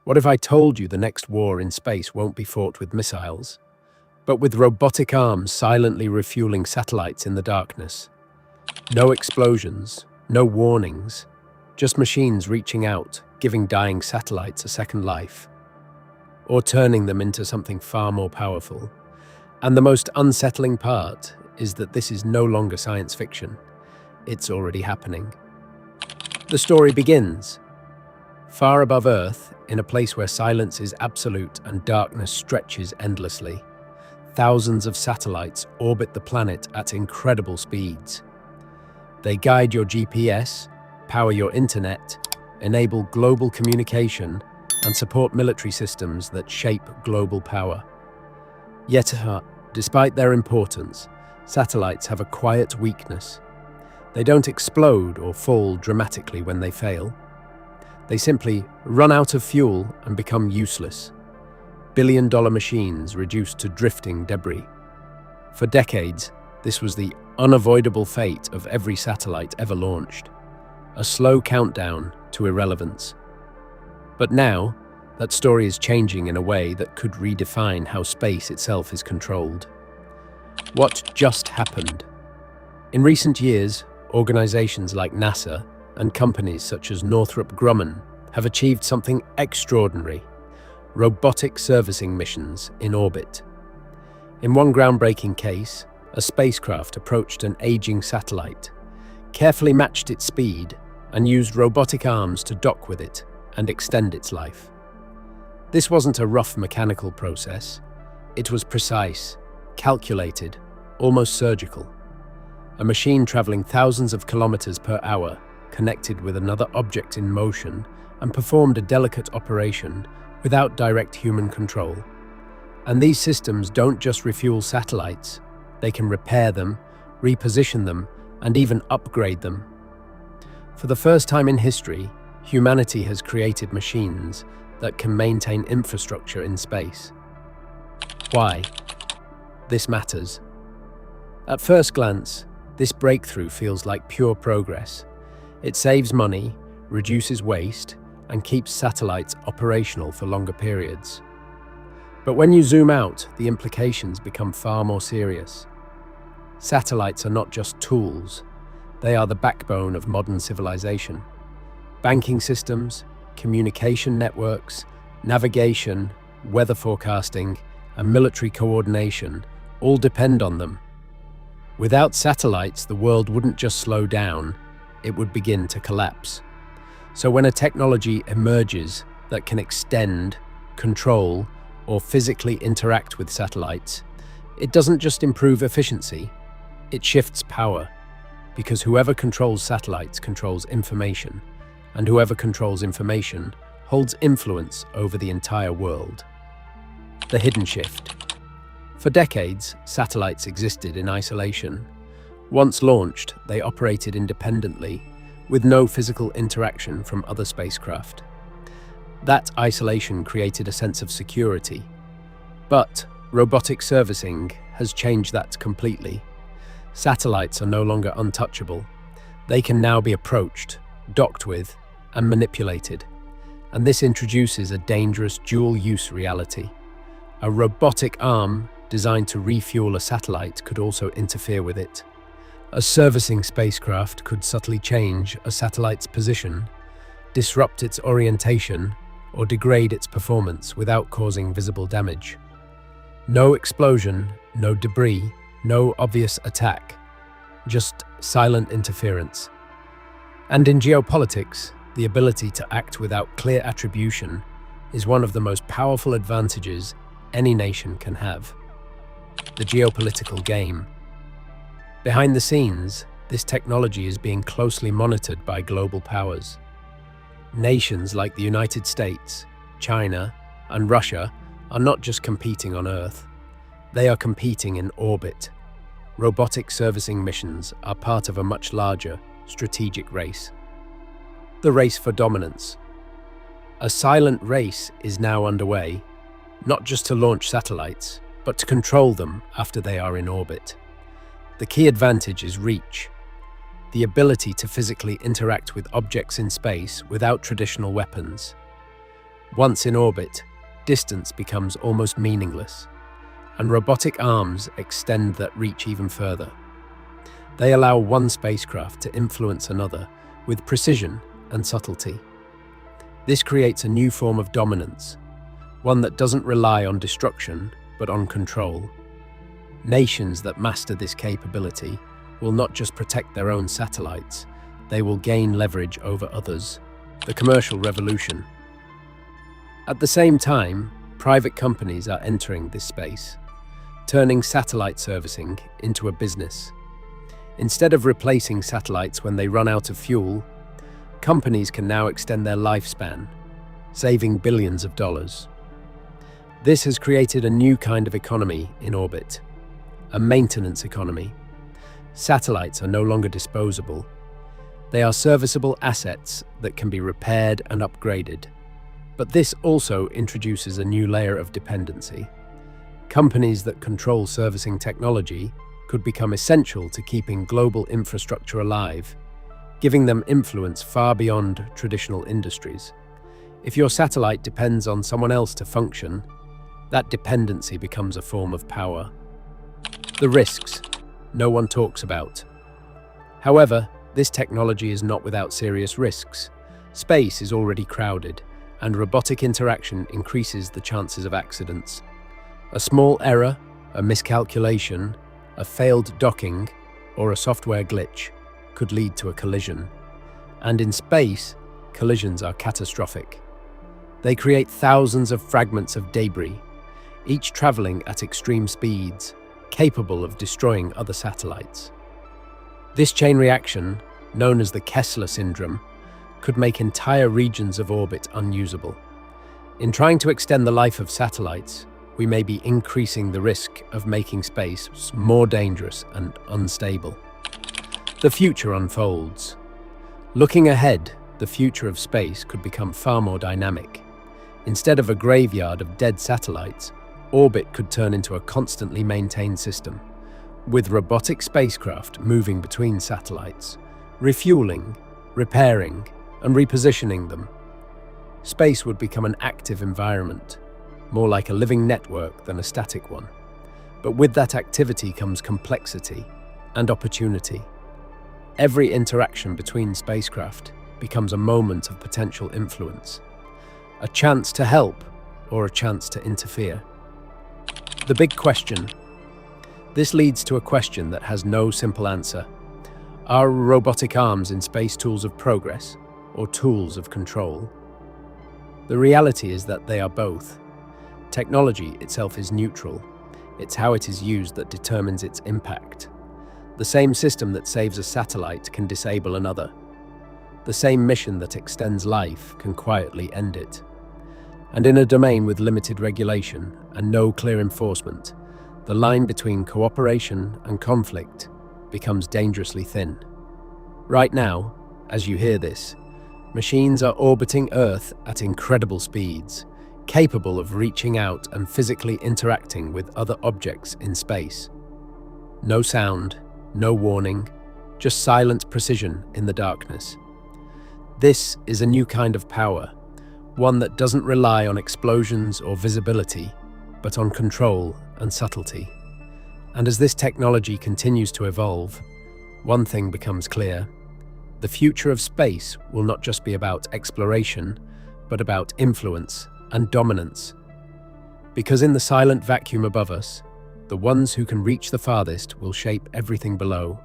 What if I told you the next war in space won't be fought with missiles, but with robotic arms silently refueling satellites in the darkness? No explosions, no warnings, just machines reaching out, giving dying satellites a second life, or turning them into something far more powerful. And the most unsettling part is that this is no longer science fiction. It's already happening. The story begins far above Earth, in a place where silence is absolute and darkness stretches endlessly. Thousands of satellites orbit the planet at incredible speeds. They guide your GPS, power your internet, enable global communication, and support military systems that shape global power. Yet, despite their importance, satellites have a quiet weakness. They don't explode or fall dramatically when they fail. They simply run out of fuel and become useless. Billion-dollar machines reduced to drifting debris. For decades, this was the unavoidable fate of every satellite ever launched. A slow countdown to irrelevance. But now, that story is changing in a way that could redefine how space itself is controlled. What just happened? In recent years, organizations like NASA and companies such as Northrop Grumman have achieved something extraordinary: robotic servicing missions in orbit. In one groundbreaking case, a spacecraft approached an aging satellite, carefully matched its speed, and used robotic arms to dock with it and extend its life. This wasn't a rough mechanical process. It was precise, calculated, almost surgical. A machine traveling thousands of kilometers per hour connected with another object in motion and performed a delicate operation without direct human control. And these systems don't just refuel satellites, they can repair them, reposition them, and even upgrade them. For the first time in history, humanity has created machines that can maintain infrastructure in space. Why? This matters. At first glance, this breakthrough feels like pure progress. It saves money, reduces waste, and keeps satellites operational for longer periods. But when you zoom out, the implications become far more serious. Satellites are not just tools, they are the backbone of modern civilization. Banking systems, communication networks, navigation, weather forecasting, and military coordination all depend on them. Without satellites, the world wouldn't just slow down, it would begin to collapse. So when a technology emerges that can extend, control, or physically interact with satellites, it doesn't just improve efficiency, it shifts power. Because whoever controls satellites controls information, and whoever controls information holds influence over the entire world. The hidden shift. For decades, satellites existed in isolation. Once launched, they operated independently, with no physical interaction from other spacecraft. That isolation created a sense of security. But robotic servicing has changed that completely. Satellites are no longer untouchable. They can now be approached, docked with, and manipulated. And this introduces a dangerous dual-use reality. A robotic arm designed to refuel a satellite could also interfere with it. A servicing spacecraft could subtly change a satellite's position, disrupt its orientation, or degrade its performance without causing visible damage. No explosion, no debris, no obvious attack, just silent interference. And in geopolitics, the ability to act without clear attribution is one of the most powerful advantages any nation can have. The geopolitical game. Behind the scenes, this technology is being closely monitored by global powers. Nations like the United States, China, and Russia are not just competing on Earth, they are competing in orbit. Robotic servicing missions are part of a much larger, strategic race. The race for dominance. A silent race is now underway, not just to launch satellites, but to control them after they are in orbit. The key advantage is reach, the ability to physically interact with objects in space without traditional weapons. Once in orbit, distance becomes almost meaningless, and robotic arms extend that reach even further. They allow one spacecraft to influence another with precision and subtlety. This creates a new form of dominance, one that doesn't rely on destruction, but on control. Nations that master this capability will not just protect their own satellites, they will gain leverage over others. The commercial revolution. At the same time, private companies are entering this space, turning satellite servicing into a business. Instead of replacing satellites when they run out of fuel, companies can now extend their lifespan, saving billions of dollars. This has created a new kind of economy in orbit, a maintenance economy. Satellites are no longer disposable. They are serviceable assets that can be repaired and upgraded. But this also introduces a new layer of dependency. Companies that control servicing technology could become essential to keeping global infrastructure alive, giving them influence far beyond traditional industries. If your satellite depends on someone else to function, that dependency becomes a form of power. The risks no one talks about. However, this technology is not without serious risks. Space is already crowded, and robotic interaction increases the chances of accidents. A small error, a miscalculation, a failed docking, or a software glitch could lead to a collision. And in space, collisions are catastrophic. They create thousands of fragments of debris, each traveling at extreme speeds, capable of destroying other satellites. This chain reaction, known as the Kessler syndrome, could make entire regions of orbit unusable. In trying to extend the life of satellites, we may be increasing the risk of making space more dangerous and unstable. The future unfolds. Looking ahead, the future of space could become far more dynamic. Instead of a graveyard of dead satellites, orbit could turn into a constantly maintained system, with robotic spacecraft moving between satellites, refueling, repairing, and repositioning them. Space would become an active environment, more like a living network than a static one. But with that activity comes complexity and opportunity. Every interaction between spacecraft becomes a moment of potential influence, a chance to help or a chance to interfere. The big question. This leads to a question that has no simple answer. Are robotic arms in space tools of progress or tools of control? The reality is that they are both. Technology itself is neutral. It's how it is used that determines its impact. The same system that saves a satellite can disable another. The same mission that extends life can quietly end it. And in a domain with limited regulation and no clear enforcement, the line between cooperation and conflict becomes dangerously thin. Right now, as you hear this, machines are orbiting Earth at incredible speeds, capable of reaching out and physically interacting with other objects in space. No sound, no warning, just silent precision in the darkness. This is a new kind of power, one that doesn't rely on explosions or visibility, but on control and subtlety. And as this technology continues to evolve, one thing becomes clear. The future of space will not just be about exploration, but about influence and dominance. Because in the silent vacuum above us, the ones who can reach the farthest will shape everything below.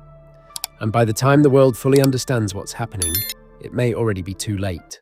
And by the time the world fully understands what's happening, it may already be too late.